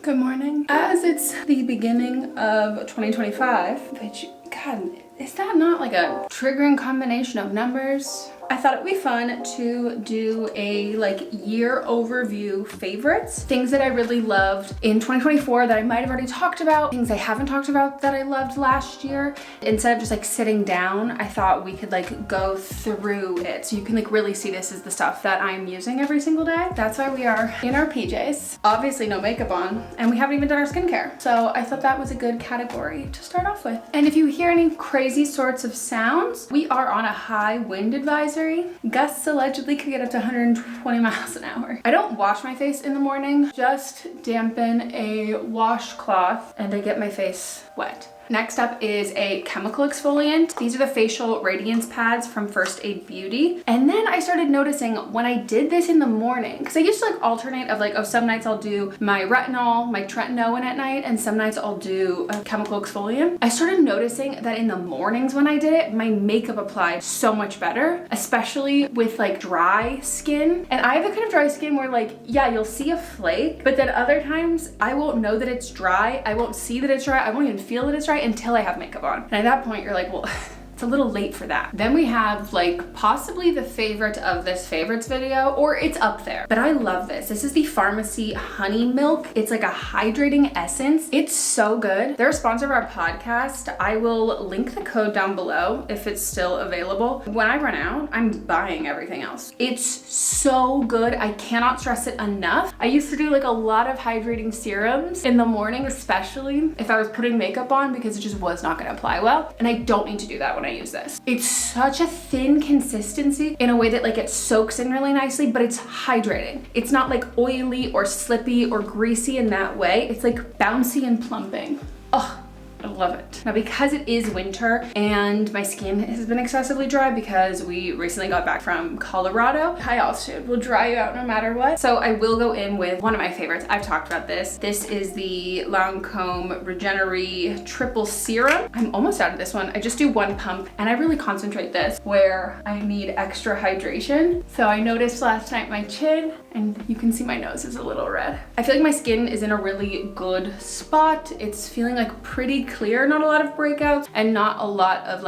Good morning. As it's the beginning of 2025, which, God, is that not like a triggering combination of numbers? I thought it'd be fun to do a year overview favorites, things that I really loved in 2024 that I might have already talked about, things I haven't talked about that I loved last year. Instead of just sitting down, I thought we could go through it so you can really see this is the stuff that I'm using every single day. That's why we are in our PJs. Obviously no makeup on, and we haven't even done our skincare. So I thought that was a good category to start off with. And if you hear any crazy sorts of sounds, we are on a high wind advisory. Gusts allegedly could get up to 120 miles an hour. I don't wash my face in the morning, just dampen a washcloth and I get my face wet. Next up is a chemical exfoliant. These are the facial radiance pads from First Aid Beauty. And then I started noticing when I did this in the morning, because I used to alternate of oh, some nights I'll do my retinol, my tretinoin at night, and some nights I'll do a chemical exfoliant. I started noticing that in the mornings when I did it, my makeup applied so much better, especially with dry skin. And I have the kind of dry skin where yeah, you'll see a flake, but then other times I won't know that it's dry. I won't see that it's dry. I won't even feel that it's dry until I have makeup on. And at that point, you're well, it's a little late for that. Then we have possibly the favorite of this favorites video, or it's up there, but I love this. This is the 𝘊𝚘 Honey Milk. It's a hydrating essence. It's so good. They're a sponsor of our podcast. I will link the code down below if it's still available. When I run out, I'm buying everything else. It's so good. I cannot stress it enough. I used to do a lot of hydrating serums in the morning, especially if I was putting makeup on, because it just was not gonna apply well. And I don't need to do that when I use this. It's such a thin consistency in a way that it soaks in really nicely, but it's hydrating. It's not oily or slippy or greasy in that way. It's bouncy and plumping. Oh, I love it. Now, because it is winter and my skin has been excessively dry because we recently got back from Colorado, high altitude will dry you out no matter what. So I will go in with one of my favorites. I've talked about this. This is the Lancome Regenery Triple Serum. I'm almost out of this one. I just do one pump and I really concentrate this where I need extra hydration. So I noticed last night my chin, and you can see my nose is a little red. I feel my skin is in a really good spot. It's feeling pretty clear, not a lot of breakouts and not a lot of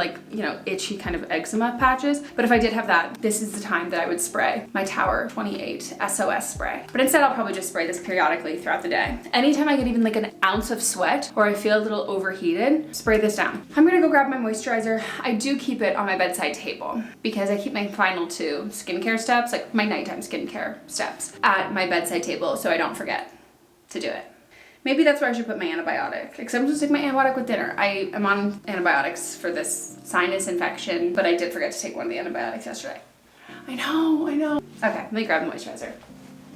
itchy kind of eczema patches. But if I did have that, this is the time that I would spray my Tower 28 SOS spray. But instead I'll probably just spray this periodically throughout the day. Anytime I get even an ounce of sweat or I feel a little overheated, spray this down. I'm gonna go grab my moisturizer. I do keep it on my bedside table because I keep my final two skincare steps, my nighttime skincare steps, at my bedside table so I don't forget to do it. Maybe that's where I should put my antibiotic, except I'm just taking my antibiotic with dinner. I am on antibiotics for this sinus infection, but I did forget to take one of the antibiotics yesterday. I know. Okay, let me grab the moisturizer.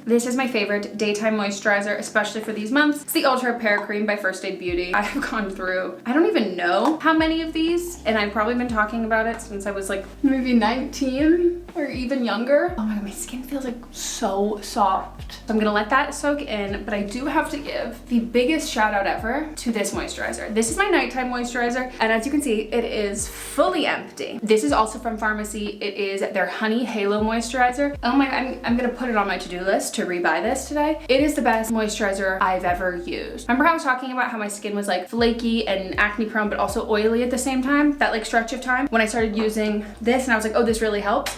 This is my favorite daytime moisturizer, especially for these months. It's the Ultra Repair Cream by First Aid Beauty. I have gone through, I don't even know how many of these, and I've probably been talking about it since I was maybe 19 or even younger. Oh my God, my skin feels so soft. So I'm gonna let that soak in, but I do have to give the biggest shout out ever to this moisturizer. This is my nighttime moisturizer, and as you can see, it is fully empty. This is also from 𝘊𝚘. It is their Honey Halo Moisturizer. Oh my, I'm gonna put it on my to-do list to rebuy this today. It is the best moisturizer I've ever used. Remember how I was talking about how my skin was flaky and acne prone, but also oily at the same time? That stretch of time when I started using this and I was oh, this really helps.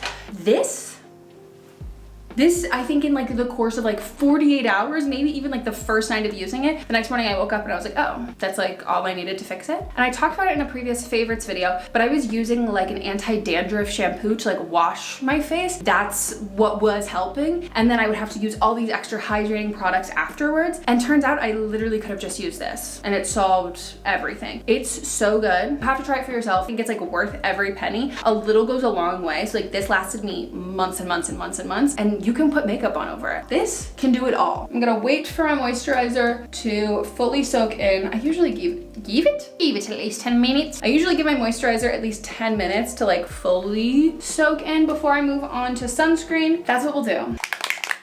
This, I think in the course of 48 hours, maybe even the first night of using it, the next morning I woke up and I was oh, that's all I needed to fix it. And I talked about it in a previous favorites video, but I was using an anti-dandruff shampoo to wash my face. That's what was helping. And then I would have to use all these extra hydrating products afterwards. And turns out I literally could have just used this and it solved everything. It's so good. You have to try it for yourself. I think it's worth every penny. A little goes a long way. So this lasted me months and months and months and months, and you can put makeup on over it. This can do it all. I'm gonna wait for my moisturizer to fully soak in. I usually give it at least 10 minutes. I usually give my moisturizer at least 10 minutes to fully soak in before I move on to sunscreen. That's what we'll do.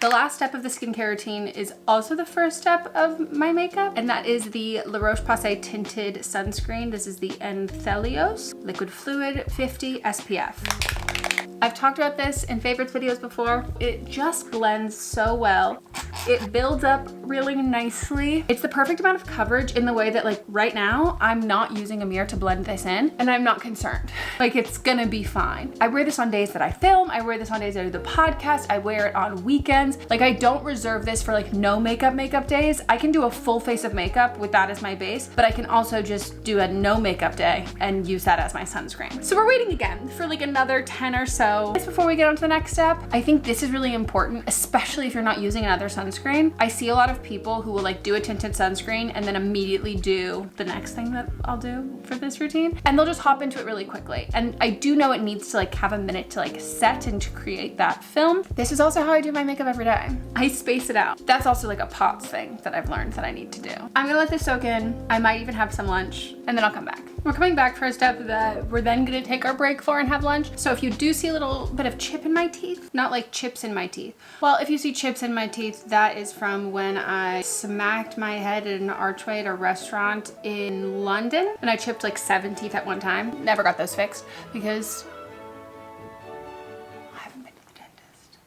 The last step of the skincare routine is also the first step of my makeup, and that is the La Roche-Posay tinted sunscreen. This is the Enthelios Liquid Fluid 50 SPF. I've talked about this in favorites videos before. It just blends so well. It builds up really nicely. It's the perfect amount of coverage in the way that like right now, I'm not using a mirror to blend this in and I'm not concerned. Like it's gonna be fine. I wear this on days that I film. I wear this on days that I do the podcast. I wear it on weekends. Like I don't reserve this for like no makeup days. I can do a full face of makeup with that as my base, but I can also just do a no makeup day and use that as my sunscreen. So we're waiting again for like another 10 or so. Just before we get on to the next step, I think this is really important, especially if you're not using another sunscreen. I see a lot of people who will like do a tinted sunscreen and then immediately do the next thing that I'll do for this routine. And they'll just hop into it really quickly. And I do know it needs to like have a minute to like set and to create that film. This is also how I do my makeup every day. I space it out. That's also like a POTS thing that I've learned that I need to do. I'm gonna let this soak in. I might even have some lunch and then I'll come back. We're coming back for a step that we're then gonna take our break for and have lunch. So if you do see a little bit of chip in my teeth, not like chips in my teeth. Well, if you see chips in my teeth, that is from when I smacked my head in an archway at a restaurant in London and I chipped like 7 teeth at one time. Never got those fixed because I haven't been to the dentist.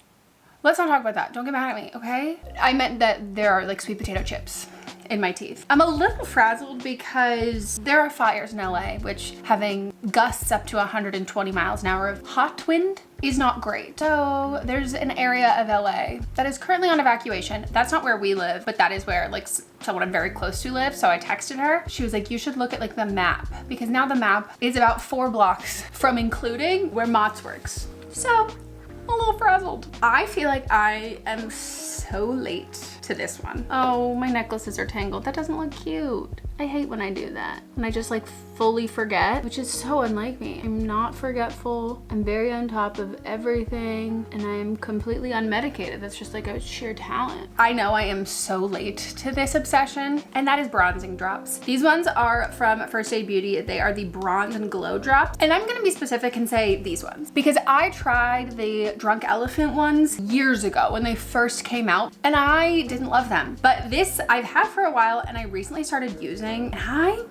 Let's not talk about that. Don't get mad at me, okay? I meant that there are like sweet potato chips in my teeth. I'm a little frazzled because there are fires in LA, which having gusts up to 120 miles an hour of hot wind is not great. So there's an area of LA that is currently on evacuation. That's not where we live, but that is where like someone I'm very close to lives. So I texted her. She was like, you should look at like the map because now the map is about 4 blocks from including where Mott's works. So I'm a little frazzled. I feel like I am so late to this one. Oh, my necklaces are tangled. That doesn't look cute. I hate when I do that. When I just like fully forget, which is so unlike me. I'm not forgetful. I'm very on top of everything and I'm completely unmedicated. That's just like a sheer talent. I know I am so late to this obsession and that is bronzing drops. These ones are from First Aid Beauty. They are the Bronze and Glow drops. And I'm gonna be specific and say these ones because I tried the Drunk Elephant ones years ago when they first came out and I didn't love them. But this I've had for a while and I recently started using and I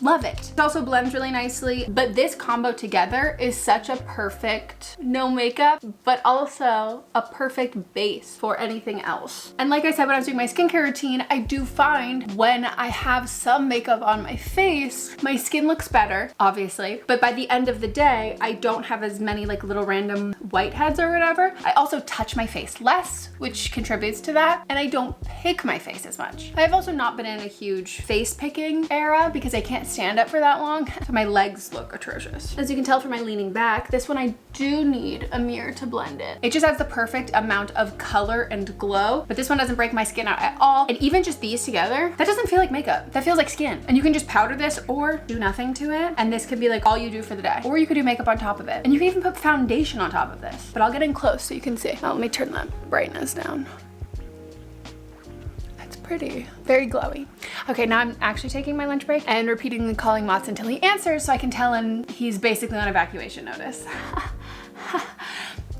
love it. It also blends really nicely, but this combo together is such a perfect no makeup, but also a perfect base for anything else. And like I said, when I was doing my skincare routine, I do find when I have some makeup on my face, my skin looks better, obviously, but by the end of the day, I don't have as many like little random whiteheads or whatever. I also touch my face less, which contributes to that, and I don't pick my face as much. I've also not been in a huge face picking era because I can't stand up for that long, so my legs look atrocious. As you can tell from my leaning back, this one I do need a mirror to blend it. It just has the perfect amount of color and glow, but this one doesn't break my skin out at all. And even just these together, that doesn't feel like makeup. That feels like skin. And you can just powder this or do nothing to it, and this could be like all you do for the day. Or you could do makeup on top of it. And you can even put foundation on top of this. But I'll get in close so you can see. Oh, let me turn that brightness down. Pretty, very glowy. Okay, now I'm actually taking my lunch break and repeatedly calling Mott's until he answers so I can tell him he's basically on evacuation notice.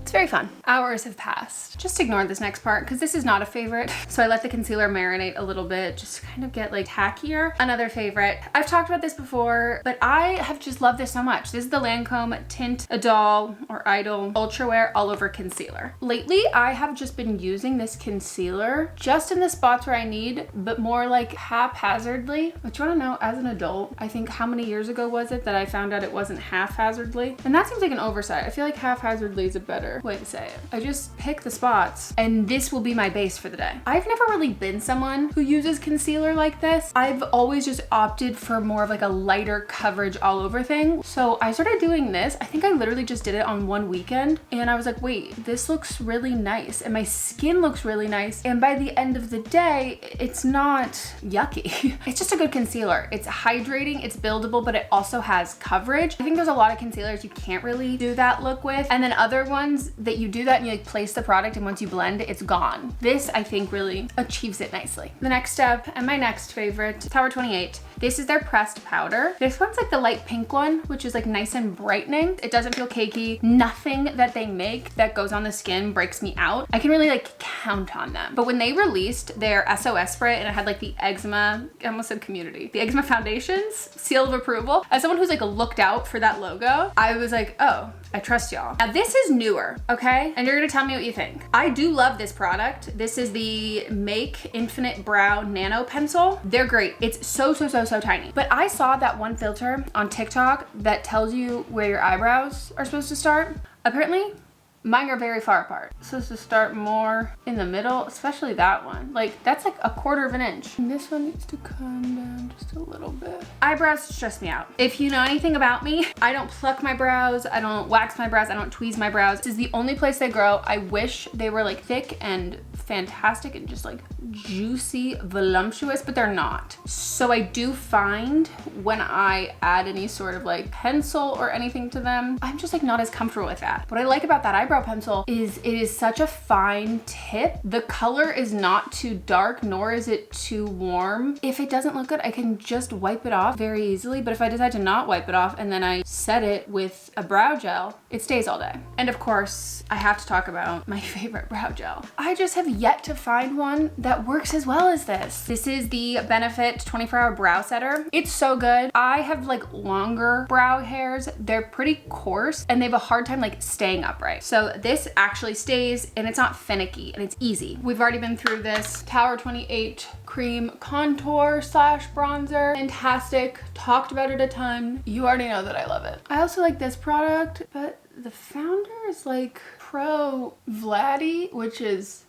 It's very fun. Hours have passed. Just ignore this next part because this is not a favorite. So I let the concealer marinate a little bit, just to kind of get like tackier. Another favorite. I've talked about this before, but I have just loved this so much. This is the Lancome Tint Idol or Idol Ultra Wear All Over Concealer. Lately, I have just been using this concealer just in the spots where I need, but more like haphazardly. Which you wanna know, as an adult, I think how many years ago was it that I found out it wasn't haphazardly? And that seems like an oversight. I feel like haphazardly is a better way to say it. I just pick the spots and this will be my base for the day. I've never really been someone who uses concealer like this. I've always just opted for more of like a lighter coverage all over thing. So I started doing this. I think I literally just did it on one weekend and I was like, wait, this looks really nice and my skin looks really nice. And by the end of the day, it's not yucky. It's just a good concealer. It's hydrating, it's buildable, but it also has coverage. I think there's a lot of concealers you can't really do that look with. And then other ones that you do that and you like place the product and once you blend it, it's gone. This I think really achieves it nicely. The next step and my next favorite, Tower 28. This is their pressed powder. This one's like the light pink one, which is like nice and brightening. It doesn't feel cakey. Nothing that they make that goes on the skin breaks me out. I can really like count on them. But when they released their SOS spray and it had like the eczema, I almost said community, the eczema foundations seal of approval, as someone who's like looked out for that logo, I was like, oh, I trust y'all. Now this is newer, okay? And you're gonna tell me what you think. I do love this product. This is the Make Infinite Brow Nano Pencil. They're great. It's so tiny. But I saw that one filter on TikTok that tells you where your eyebrows are supposed to start. Apparently, mine are very far apart. It's supposed to start more in the middle, especially that one. Like, that's like a 1/4 of an inch. And this one needs to come down just a little bit. Eyebrows stress me out. If you know anything about me, I don't pluck my brows, I don't wax my brows, I don't tweeze my brows. This is the only place they grow. I wish they were like thick and fantastic and just like juicy, voluptuous, but they're not. So I do find when I add any sort of like pencil or anything to them, I'm just like not as comfortable with that. What I like about that eyebrow pencil is it is such a fine tip. The color is not too dark, nor is it too warm. If it doesn't look good, I can just wipe it off very easily. But if I decide to not wipe it off and then I set it with a brow gel, it stays all day. And of course, I have to talk about my favorite brow gel. I just have yet to find one that works as well as this. This is the Benefit 24-Hour Brow Setter. It's so good. I have like longer brow hairs. They're pretty coarse and they have a hard time like staying upright. So this actually stays and it's not finicky and it's easy. We've already been through this Tower 28 Cream Contour / Bronzer. Fantastic. Talked about it a ton. You already know that I love it. I also like this product, but the founder is like pro Vladdy, which is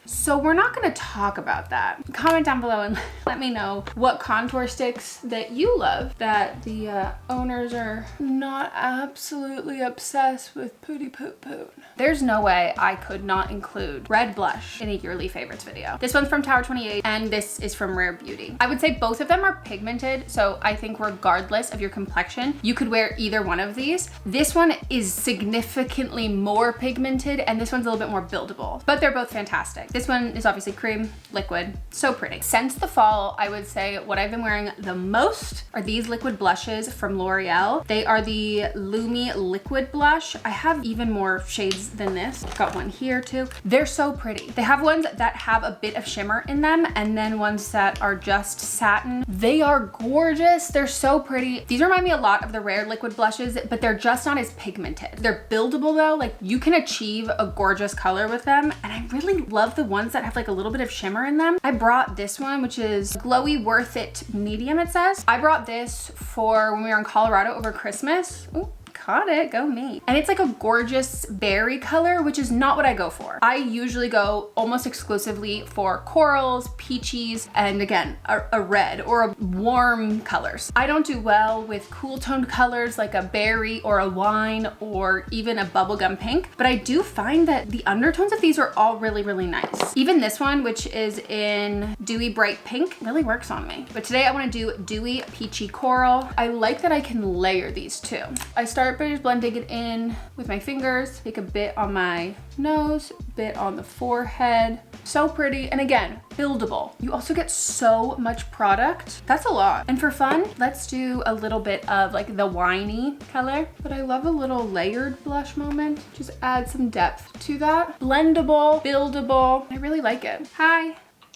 so we're not gonna talk about that. Comment down below and let me know what contour sticks that you love that the owners are not absolutely obsessed with pooty poot poot. There's no way I could not include red blush in a yearly favorites video. This one's from Tower 28 and this is from Rare Beauty. I would say both of them are pigmented, so I think regardless of your complexion, you could wear either one of these. This one is significantly more pigmented and this one's a little bit more buildable, but they're both fantastic. This one is obviously cream, liquid, so pretty. Since the fall, I would say what I've been wearing the most are these liquid blushes from L'Oreal. They are the Lumi Liquid Blush. I have even more shades than this. Got one here too. They're so pretty. They have ones that have a bit of shimmer in them and then ones that are just satin. They are gorgeous. They're so pretty. These remind me a lot of the Rare liquid blushes, but they're just not as pigmented. They're buildable though. Like you can achieve a gorgeous color with them. And I really love the ones that have like a little bit of shimmer in them. I brought this one, which is Glowy Worth It Medium, it says. I brought this for when we were in Colorado over Christmas. Ooh. Caught it, go me. And it's like a gorgeous berry color, which is not what I go for. I usually go almost exclusively for corals, peaches, and again, a red or a warm colors. I don't do well with cool toned colors like a berry or a wine or even a bubblegum pink, but I do find that the undertones of these are all really nice. Even this one, which is in Dewy Bright Pink, really works on me. But today I wanna do Dewy Peachy Coral. I like that I can layer these too. I start by just blending it in with my fingers, take a bit on my nose, bit on the forehead. So pretty, and again, buildable. You also get so much product. That's a lot. And for fun, let's do a little bit of like the winey color, but I love a little layered blush moment. Just add some depth to that. Blendable, buildable. I really like it. Hi.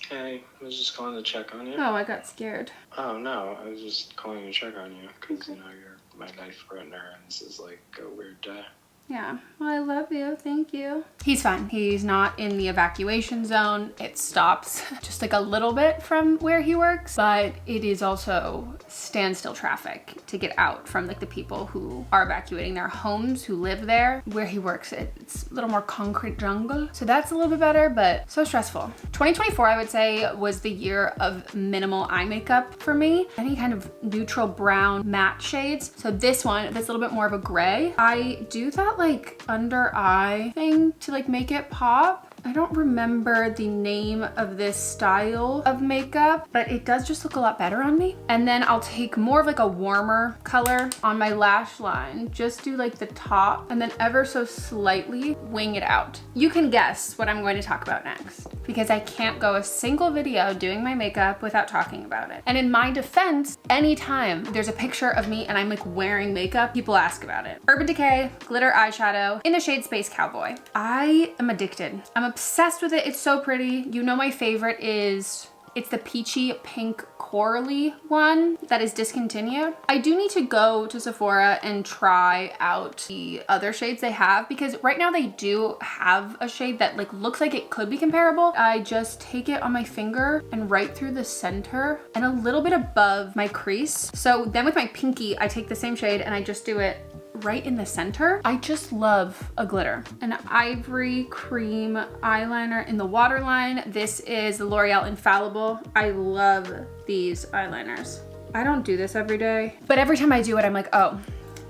Hey, I was just calling to check on you. Oh, I got scared. Oh no, I was just calling to check on you because you know you're my life partner and this is like a weird day. Yeah, well, I love you, thank you. He's fine. He's not in the evacuation zone. It stops just like a little bit from where he works, but it is also standstill traffic to get out from like the people who are evacuating their homes, who live there. Where he works, it's a little more concrete jungle. So that's a little bit better, but so stressful. 2024, I would say, was the year of minimal eye makeup for me. Any kind of neutral brown matte shades. So this one, that's a little bit more of a gray. I do that like under eye thing to like make it pop. I don't remember the name of this style of makeup, but it does just look a lot better on me. And then I'll take more of like a warmer color on my lash line, just do like the top and then ever so slightly wing it out. You can guess what I'm going to talk about next because I can't go a single video doing my makeup without talking about it. And in my defense, anytime there's a picture of me and I'm like wearing makeup, people ask about it. Urban Decay glitter eyeshadow in the shade 𝘃𝗏𝗏𝗏. I am addicted. I'm obsessed with it. It's so pretty. You know my favorite is, it's the peachy pink corally one that is discontinued. I do need to go to Sephora and try out the other shades they have because right now they do have a shade that like looks like it could be comparable. I just take it on my finger and right through the center and a little bit above my crease. So then with my pinky, I take the same shade and I just do it right in the center. I just love a glitter. An ivory cream eyeliner in the waterline. This is the L'Oreal Infallible. I love these eyeliners. I don't do this every day, but every time I do it, I'm like, oh,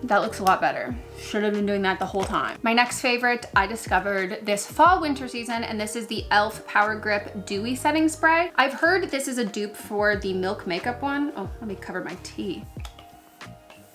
that looks a lot better. Should have been doing that the whole time. My next favorite, I discovered this fall winter season, and this is the e.l.f. Power Grip Dewy Setting Spray. I've heard this is a dupe for the Milk Makeup one. Oh, let me cover my tea.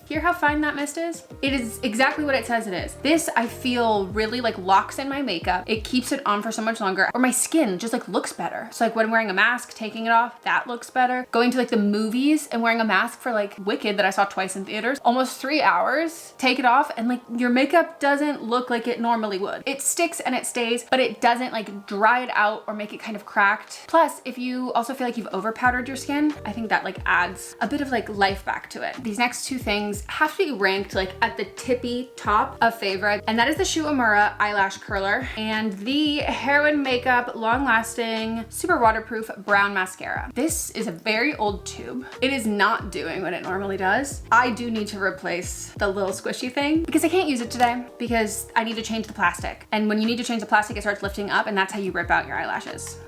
Hear how fine that mist is? It is exactly what it says it is. This I feel really like locks in my makeup. It keeps it on for so much longer, or my skin just like looks better. So like when wearing a mask, taking it off, that looks better. Going to like the movies and wearing a mask for like Wicked that I saw twice in theaters, almost 3 hours, take it off and like your makeup doesn't look like it normally would. It sticks and it stays, but it doesn't like dry it out or make it kind of cracked. Plus, if you also feel like you've over powdered your skin, I think that like adds a bit of like life back to it. These next two things have to be ranked like at the tippy top of favorite, and that is the 𝘂𝗏𝗏𝗏 eyelash curler and the Heroin Makeup long lasting super waterproof brown mascara. This is a very old tube. It is not doing what it normally does. I do need to replace the little squishy thing because I can't use it today because I need to change the plastic, and when you need to change the plastic, it starts lifting up, and that's how you rip out your eyelashes.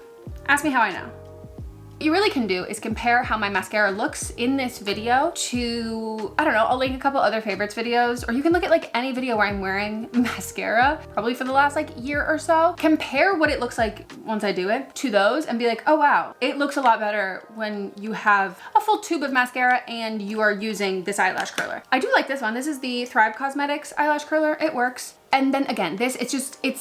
Ask me how I know. What you really can do is compare how my mascara looks in this video to, I don't know, I'll link a couple other favorites videos, or you can look at like any video where I'm wearing mascara, probably for the last like year or so. Compare what it looks like once I do it to those and be like, oh wow, it looks a lot better when you have a full tube of mascara and you are using this eyelash curler. I do like this one. This is the Thrive Cosmetics eyelash curler. It works. And then again, this,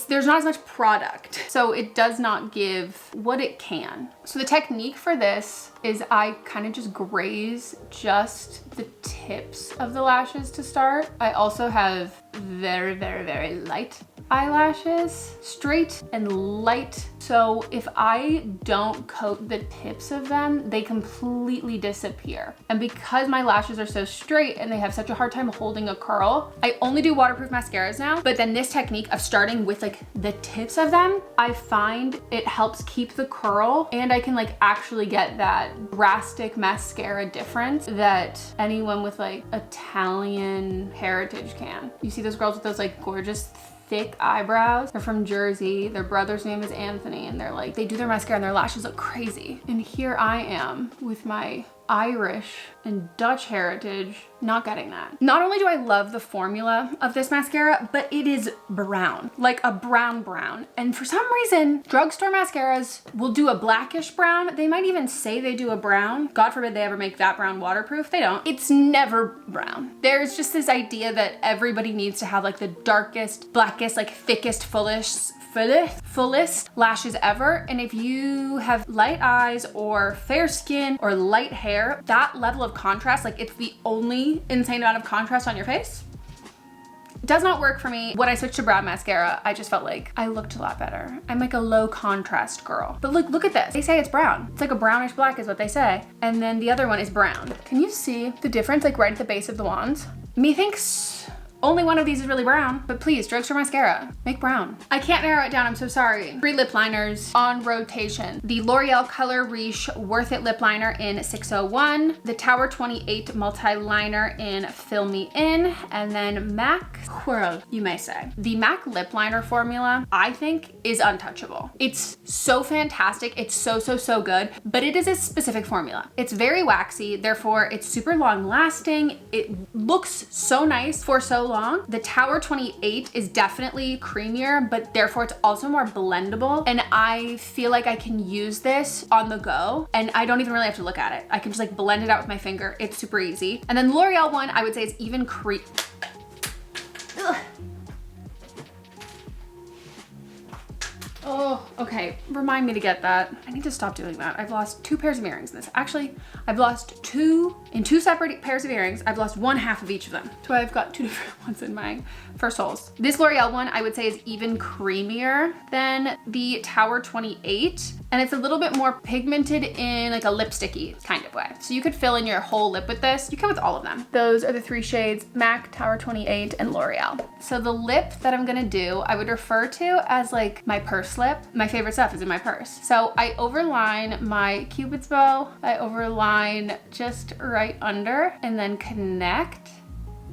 there's not as much product, so it does not give what it can. So the technique for this is I kind of just graze just the tips of the lashes to start. I also have very, very, very light eyelashes, straight and light. So if I don't coat the tips of them, they completely disappear. And because my lashes are so straight and they have such a hard time holding a curl, I only do waterproof mascaras now. But then this technique of starting with like the tips of them, I find it helps keep the curl, and I can like actually get that drastic mascara difference that anyone with like Italian heritage can. You see those girls with those like gorgeous thick eyebrows? They're from Jersey. Their brother's name is Anthony, and they're like, they do their mascara and their lashes look crazy. And here I am with my Irish and Dutch heritage, not getting that. Not only do I love the formula of this mascara, but it is brown, like a brown. And for some reason, drugstore mascaras will do a blackish brown. They might even say they do a brown. God forbid they ever make that brown waterproof. They don't. It's never brown. There's just this idea that everybody needs to have like the darkest, blackest, like thickest, fullest lashes ever. And if you have light eyes or fair skin or light hair, that level of contrast, like it's the only insane amount of contrast on your face, does not work for me. When I switched to brown mascara, I just felt like I looked a lot better. I'm like a low contrast girl. But look at this. They say it's brown. It's like a brownish black is what they say. And then the other one is brown. Can you see the difference like right at the base of the wands? Methinks only one of these is really brown, but please, drugstore mascara, make brown. I can't narrow it down, I'm so sorry. 3 lip liners on rotation. The L'Oreal Color Riche Worth It Lip Liner in 601, the Tower 28 Multi-Liner in Fill Me In, and then MAC Whirl, you may say. The MAC lip liner formula, I think, is untouchable. It's so fantastic, it's so good, but it is a specific formula. It's very waxy, therefore it's super long lasting. It looks so nice for so long. long. The 𝘊𝟏𝗡 is definitely creamier, but therefore it's also more blendable. And I feel like I can use this on the go and I don't even really have to look at it. I can just like blend it out with my finger. It's super easy. And then the L'Oreal one, I would say is even Oh, okay. Remind me to get that. I need to stop doing that. I've lost 2 pairs of earrings in this. Actually, I've lost 2 separate pairs of earrings. I've lost 1/2 of each of them. So I've got 2 different ones in my first holes. This L'Oreal one, I would say is even creamier than the 𝘊𝟏𝗡. And it's a little bit more pigmented in like a lipsticky kind of way. So you could fill in your whole lip with this. You can with all of them. Those are the 3 shades, MAC, 𝘊𝟏𝗡, and L'Oreal. So the lip that I'm gonna do, I would refer to as like my purse lip. My favorite stuff is in my purse. So I overline my Cupid's bow. I overline just right under and then connect.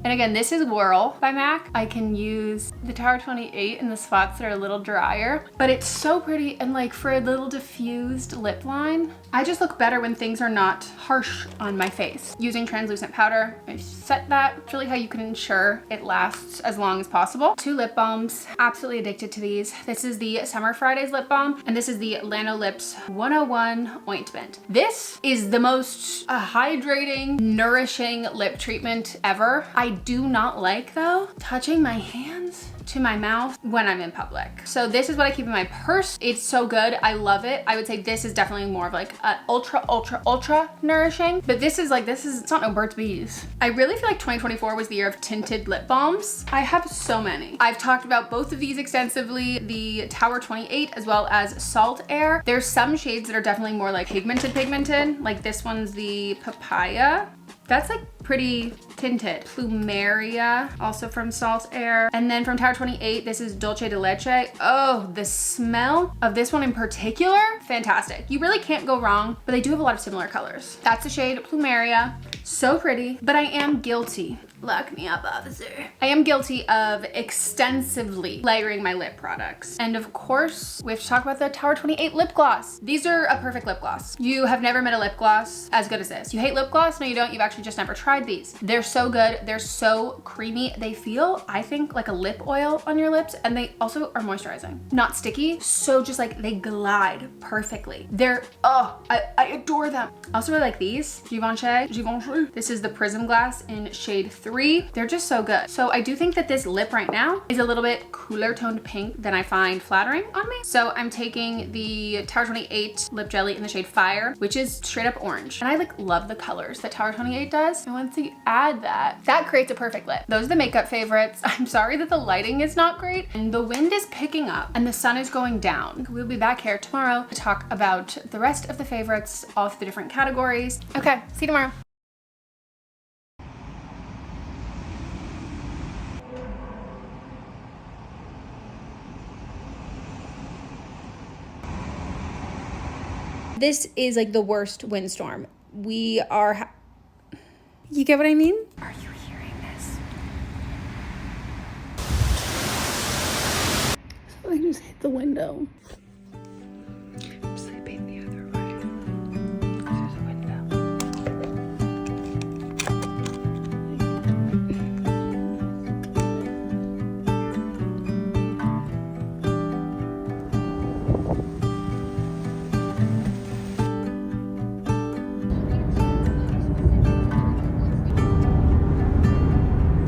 And again, this is Whirl by MAC. I can use the 𝘊𝟏𝗡 in the spots that are a little drier, but it's so pretty. And like for a little diffused lip line, I just look better when things are not harsh on my face. Using translucent powder, I set that. It's really how you can ensure it lasts as long as possible. 2 lip balms, absolutely addicted to these. This is the Summer Fridays lip balm, and this is the Lanolips 101 ointment. This is the most hydrating, nourishing lip treatment ever. I do not like though touching my hands to my mouth when I'm in public. So this is what I keep in my purse. It's so good. I love it. I would say this is definitely more of like a ultra nourishing, but this is, it's not no Burt's Bees. I really feel like 2024 was the year of tinted lip balms. I have so many. I've talked about both of these extensively, the 𝘊𝟏𝗡 as well as Salt Air. There's some shades that are definitely more like pigmented, like this one's the Papaya. That's like pretty tinted. Plumeria, also from Salt Air. And then from 𝘊𝟏𝗡, this is Dulce de Leche. Oh, the smell of this one in particular, fantastic. You really can't go wrong, but they do have a lot of similar colors. That's the shade Plumeria. So pretty, but I am guilty. Lock me up, officer. I am guilty of extensively layering my lip products. And of course, we have to talk about the 𝘊𝟏𝗡 lip gloss. These are a perfect lip gloss. You have never met a lip gloss as good as this. You hate lip gloss? No, you don't. You've actually just never tried these. They're so good. They're so creamy. They feel, I think, like a lip oil on your lips, and they also are moisturizing. Not sticky, so just like they glide perfectly. They're, oh, I adore them. I also really like these, 𝘊𝟏𝗡. This is the Prism Glass in shade 3. They're just so good. So I do think that this lip right now is a little bit cooler toned pink than I find flattering on me. So I'm taking the 𝘊𝟏𝗡 lip jelly in the shade Fire, which is straight up orange. And I like love the colors that 𝘊𝟏𝗡 does. And once you add that creates a perfect lip. Those are the makeup favorites. I'm sorry that the lighting is not great and the wind is picking up and the sun is going down. We'll be back here tomorrow to talk about the rest of the favorites, all of the different categories. Okay, see you tomorrow. This is like the worst windstorm. We are, you get what I mean? Are you hearing this? I just hit the window. I'm sleeping the other way. There's a window.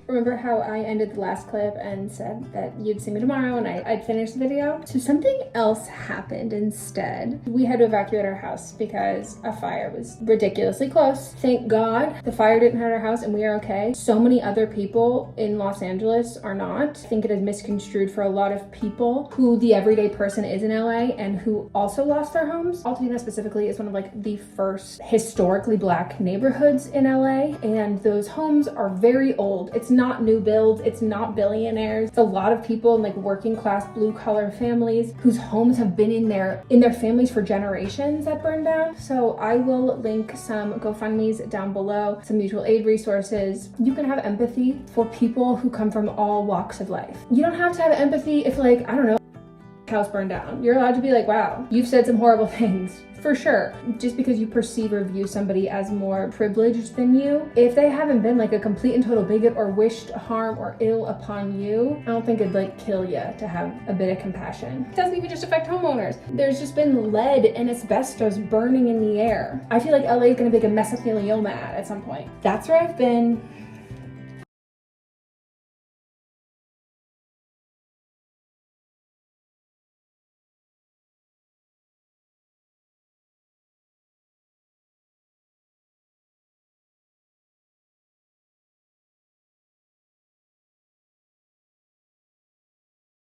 Remember how I ended the last clip and said that you'd see me tomorrow and I'd finish the video? So something else happened instead. We had to evacuate our house because a fire was ridiculously close. Thank God the fire didn't hit our house and we are okay. So many other people in Los Angeles are not. I think it is misconstrued for a lot of people who the everyday person is in LA and who also lost their homes. Altadena specifically is one of like the first historically Black neighborhoods in LA, and those homes are very old. It's not new builds, it's not billionaires. It's a lot of people in like working class blue collar families whose homes have been in their families for generations that burned down. So I will link some GoFundMe's down below, some mutual aid resources. You can have empathy for people who come from all walks of life. You don't have to have empathy if, like, I don't know, house burned down. You're allowed to be like, wow, you've said some horrible things. For sure. Just because you perceive or view somebody as more privileged than you, if they haven't been like a complete and total bigot or wished harm or ill upon you, I don't think it'd like kill you to have a bit of compassion. It doesn't even just affect homeowners. There's just been lead and asbestos burning in the air. I feel like LA is gonna be like a mesothelioma at some point. That's where I've been.